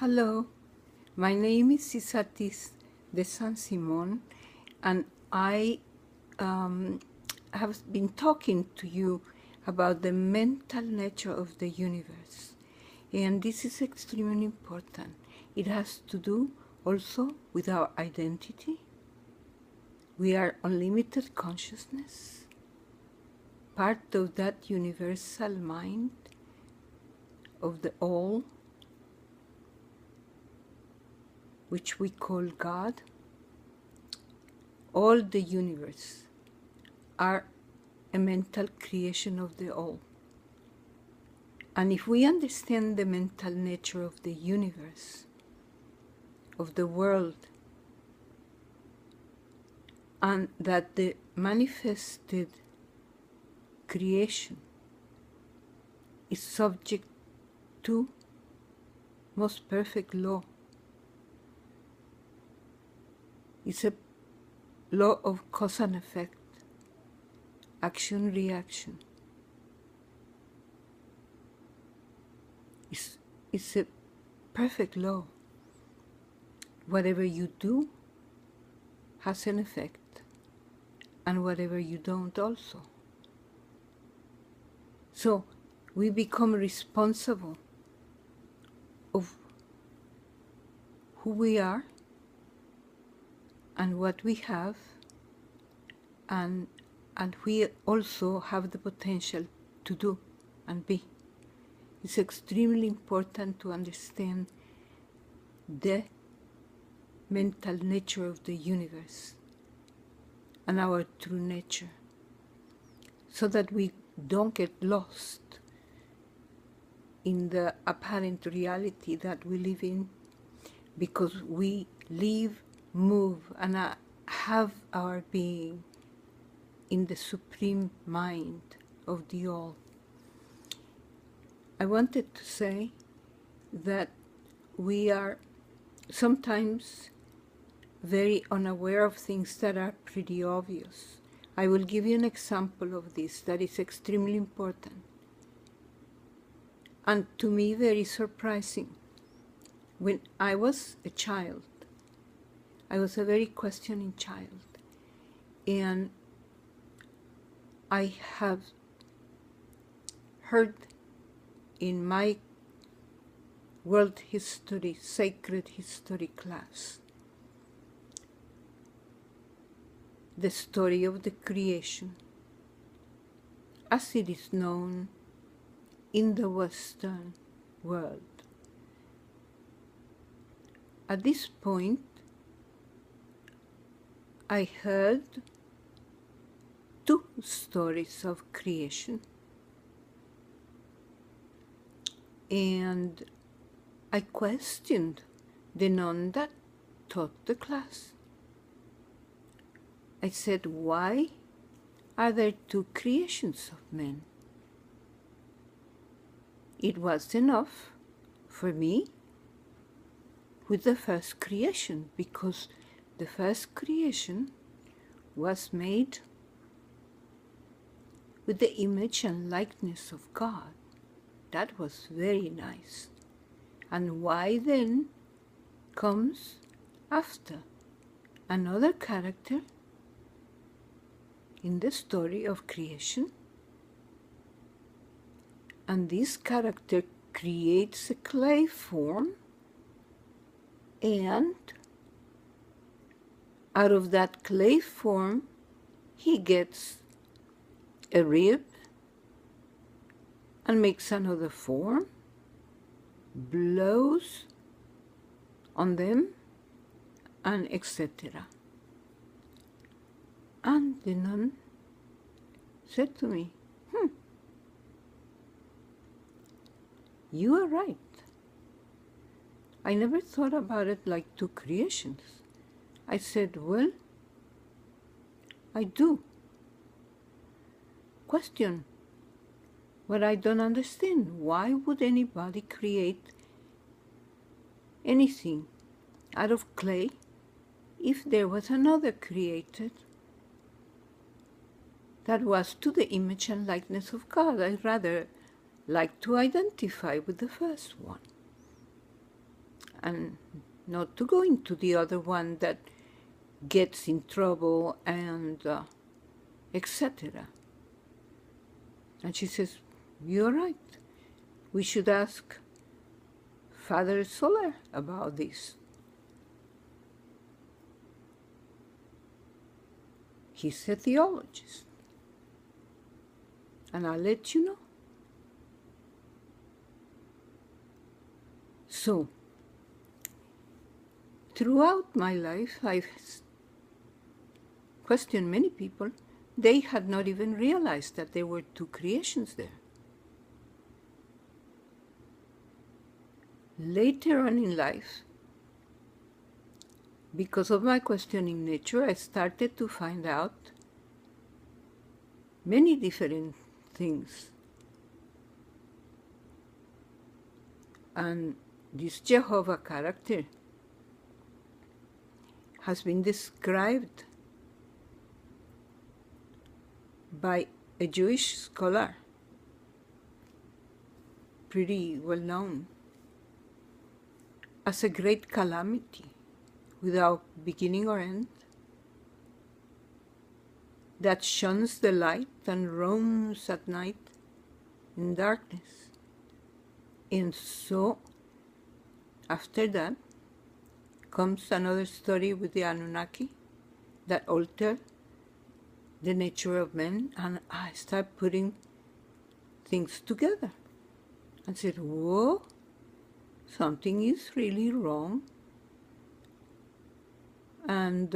Hello, my name is Isatis de Saint-Simone, and I have been talking to you about the mental nature of the universe. And this is extremely important. It has to do also with our identity. We are unlimited consciousness, part of that universal mind of the all, which we call God. All the universe are a mental creation of the all. And if we understand the mental nature of the universe, of the world, and that the manifested creation is subject to most perfect law, it's a law of cause and effect, action-reaction. It's a perfect law. Whatever you do has an effect, and whatever you don't also. So we become responsible of who we are and what we have, and we also have the potential to do and be. It's extremely important to understand the mental nature of the universe and our true nature, so that we don't get lost in the apparent reality that we live in, because we live, move, and have our being in the supreme mind of the all. I wanted to say that we are sometimes very unaware of things that are pretty obvious. I will give you an example of this that is extremely important, and to me very surprising. When I was a child, I was a very questioning child, and I have heard in my world history, sacred history class, the story of the creation as it is known in the Western world. At this point, I heard two stories of creation, and I questioned the nun that taught the class. I said, why are there two creations of men? It was enough for me with the first creation, because the first creation was made with the image and likeness of God. That was very nice. And why then comes after another character in the story of creation? And this character creates a clay form, and out of that clay form he gets a rib and makes another form, blows on them, and etc. And the nun said to me, you are right. I never thought about it like two creations. I said, well, I do. Question what I don't understand. Why would anybody create anything out of clay if there was another created that was to the image and likeness of God? I'd rather like to identify with the first one. and not to go into the other one that gets in trouble and etc. And she says, you're right. We should ask Father Soler about this. He's a theologist. And I'll let you know. So, throughout my life, I've questioned many people. They had not even realized that there were two creations there. Later on in life, because of my questioning nature, I started to find out many different things. And this Jehovah character has been described by a Jewish scholar, pretty well known, as a great calamity without beginning or end, that shuns the light and roams at night in darkness. And so, after that, comes another story with the Anunnaki that altered the nature of men, and I start putting things together and said, whoa, something is really wrong. And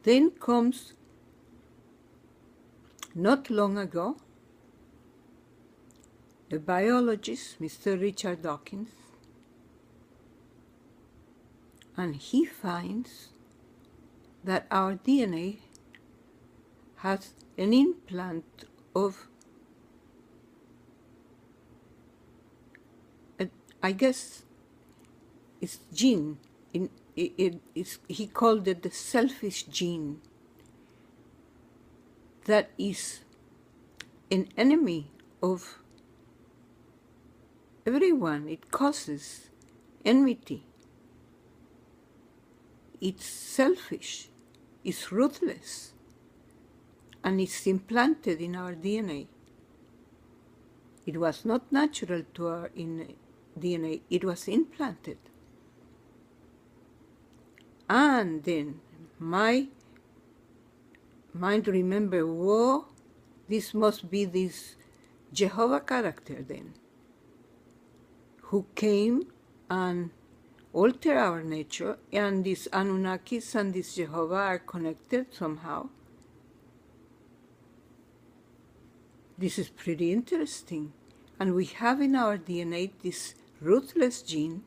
then comes, not long ago, a biologist, Mr. Richard Dawkins, and he finds that our DNA has an implant of, I guess it's gene. He called it the selfish gene that is an enemy of everyone. It causes enmity. It's selfish, it's ruthless, and it's implanted in our DNA. It was not natural to our DNA, it was implanted. And then my mind remembered, whoa, this must be this Jehovah character then, who came and alter our nature, and these Anunnakis and this Jehovah are connected somehow. This is pretty interesting. And we have in our DNA this ruthless gene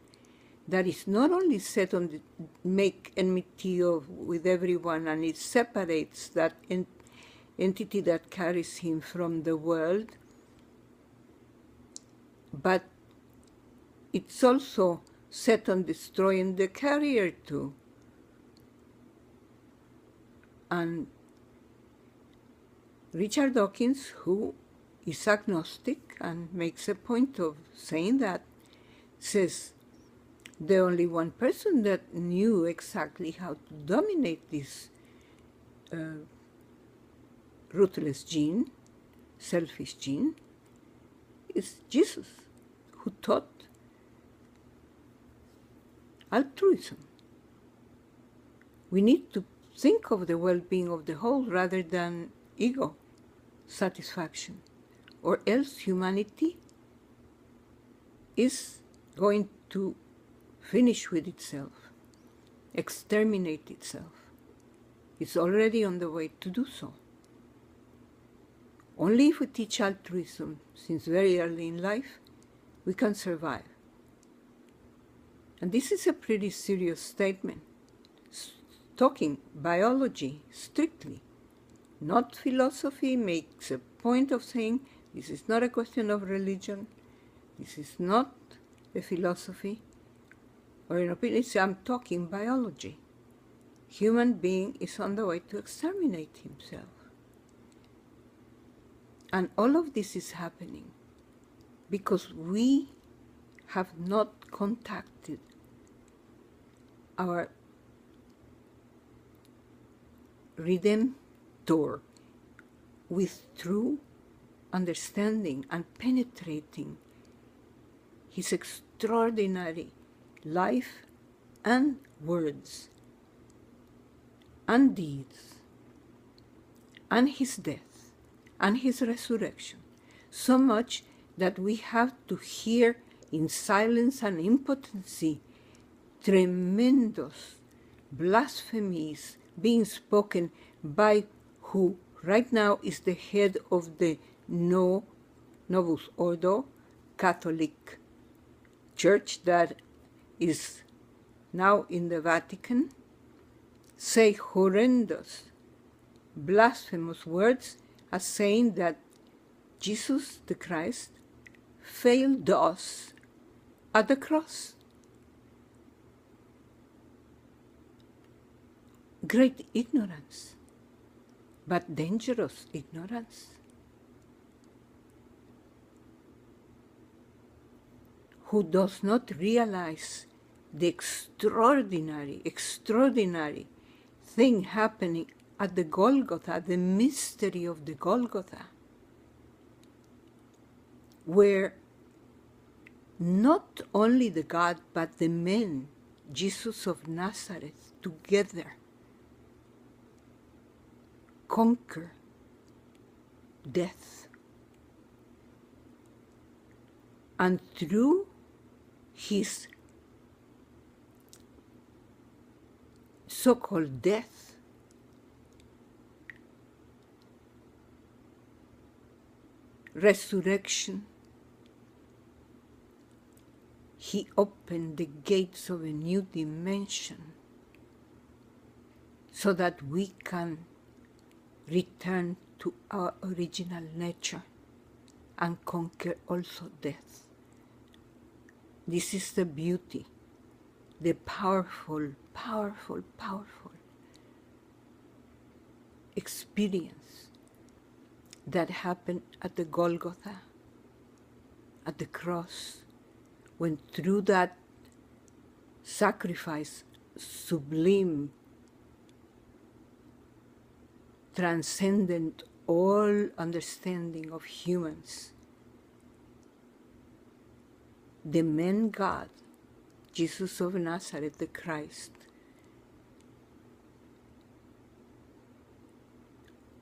that is not only set on the make enmity with everyone, and it separates that entity that carries him from the world, but it's also set on destroying the carrier too. And Richard Dawkins, who is agnostic and makes a point of saying that, says the only one person that knew exactly how to dominate this ruthless gene, selfish gene, is Jesus, who taught altruism. We need to think of the well-being of the whole rather than ego satisfaction, or else humanity is going to finish with itself, exterminate itself. It's already on the way to do so. Only if we teach altruism since very early in life, we can survive. And this is a pretty serious statement, talking biology strictly, not philosophy. Makes a point of saying this is not a question of religion, this is not a philosophy or an opinion. I'm talking biology. Human being is on the way to exterminate himself. And all of this is happening because we have not contacted our Redemptor with true understanding and penetrating his extraordinary life and words and deeds and his death and his resurrection, so much that we have to hear in silence and impotency tremendous blasphemies being spoken by who right now is the head of the Novus Ordo Catholic Church that is now in the Vatican, say horrendous, blasphemous words as saying that Jesus the Christ failed us at the cross. Great ignorance, but dangerous ignorance. Who does not realize the extraordinary thing happening at the Golgotha, the mystery of the Golgotha, where not only the God, but the man, Jesus of Nazareth, together conquer death. And through his so-called death, resurrection, he opened the gates of a new dimension so that we can return to our original nature and conquer also death. This is the beauty, the powerful experience that happened at the Golgotha, at the cross, when through that sacrifice, sublime, transcendent all understanding of humans, the man God, Jesus of Nazareth, the Christ,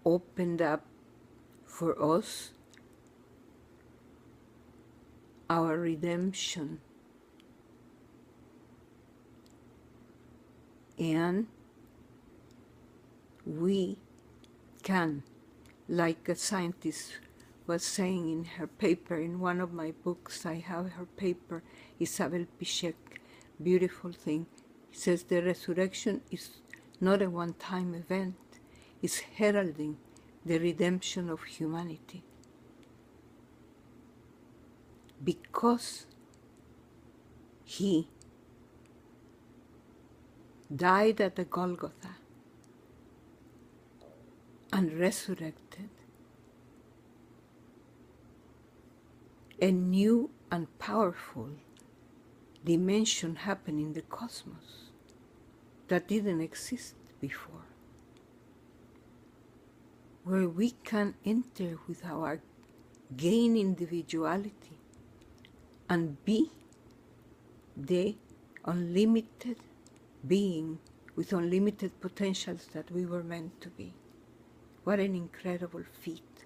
opened up for us our redemption, and we can, like a scientist was saying in her paper, in one of my books, I have her paper, Isabel Pichek, beautiful thing. He says the resurrection is not a one-time event, it's heralding the redemption of humanity. Because he died at the Golgotha and resurrected, a new and powerful dimension happened in the cosmos that didn't exist before, where we can enter with our gain individuality and be the unlimited being with unlimited potentials that we were meant to be. What an incredible feat.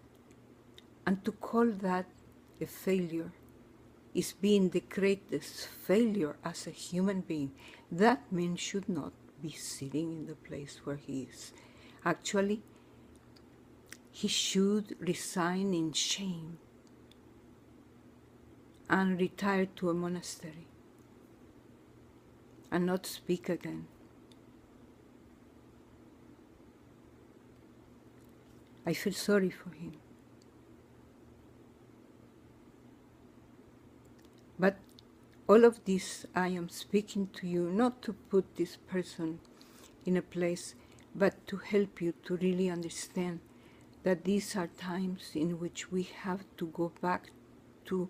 And to call that a failure is being the greatest failure as a human being. That man should not be sitting in the place where he is. Actually, he should resign in shame and retire to a monastery and not speak again. I feel sorry for him. But all of this I am speaking to you not to put this person in a place, but to help you to really understand that these are times in which we have to go back to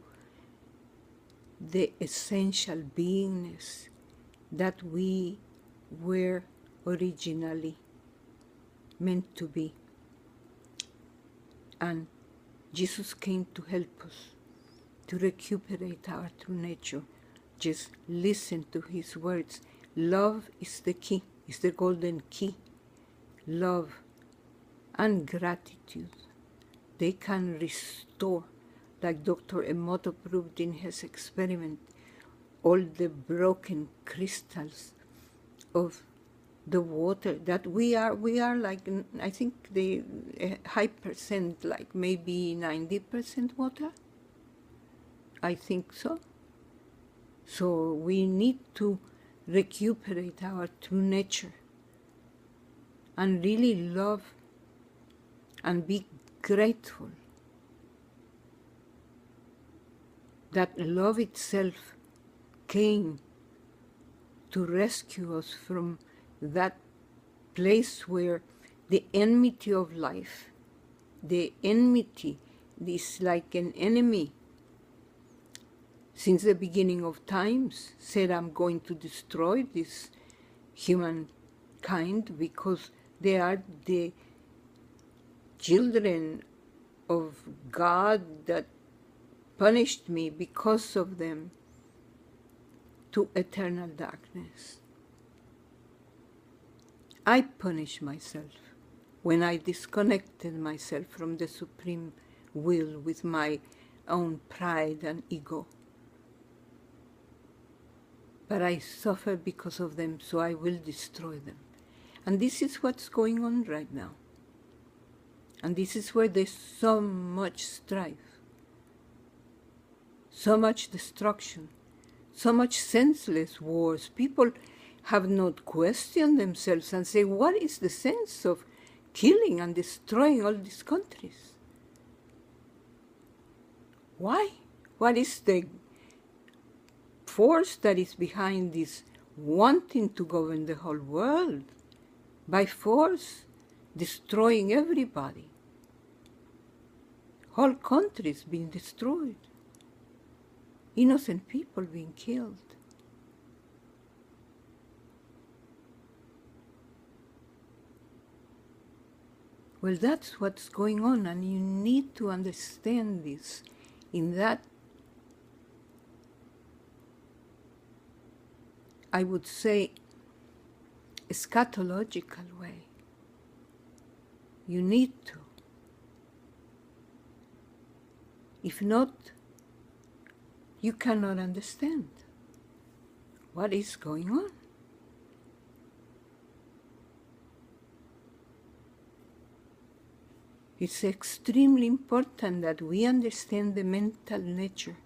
the essential beingness that we were originally meant to be. And Jesus came to help us to recuperate our true nature. Just listen to his words. Love is the key, is the golden key. Love and gratitude, they can restore, like Dr. Emoto proved in his experiment, all the broken crystals of the water that we are like, I think the high percent, like maybe 90% water. I think so. So we need to recuperate our true nature and really love and be grateful that love itself came to rescue us from that place where the enmity of life, the enmity is like an enemy since the beginning of times, said, I'm going to destroy this humankind because they are the children of God that punished me because of them to eternal darkness. I punished myself when I disconnected myself from the supreme will with my own pride and ego. But I suffer because of them, so I will destroy them. And this is what's going on right now. And this is where there's so much strife, so much destruction, so much senseless wars. People have not questioned themselves and say, what is the sense of killing and destroying all these countries? Why? What is the force that is behind this wanting to govern the whole world by force, destroying everybody? Whole countries being destroyed, innocent people being killed. Well, that's what's going on, and you need to understand this in that, I would say, eschatological way. You need to. If not, you cannot understand what is going on. It's extremely important that we understand the mental nature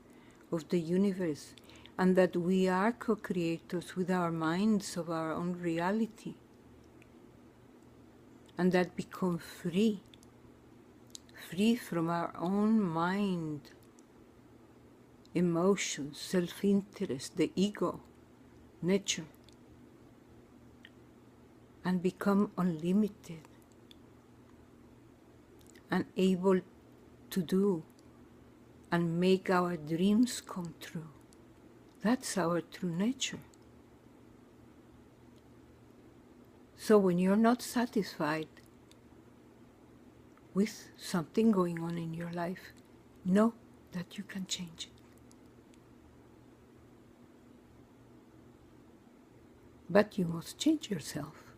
of the universe and that we are co-creators with our minds of our own reality, and that become free from our own mind, emotions, self-interest, the ego, nature, and become unlimited and able to do and make our dreams come true. That's our true nature. So when you're not satisfied with something going on in your life, know that you can change it. But you must change yourself.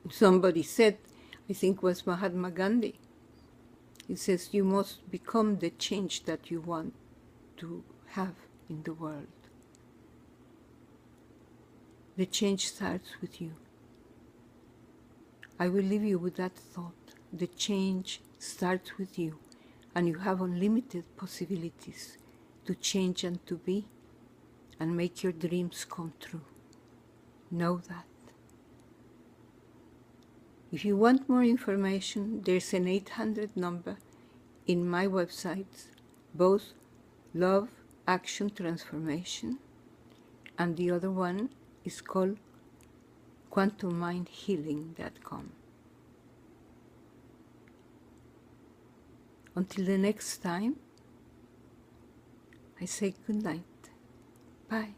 Somebody said, I think it was Mahatma Gandhi, he says, you must become the change that you want to have in the world. The change starts with you. I will leave you with that thought. The change starts with you, and you have unlimited possibilities to change and to be, and make your dreams come true. Know that. If you want more information, there's an 800 number in my websites, both Love, Action, Transformation, and the other one is called quantummindhealing.com. Until the next time, I say good night. Bye.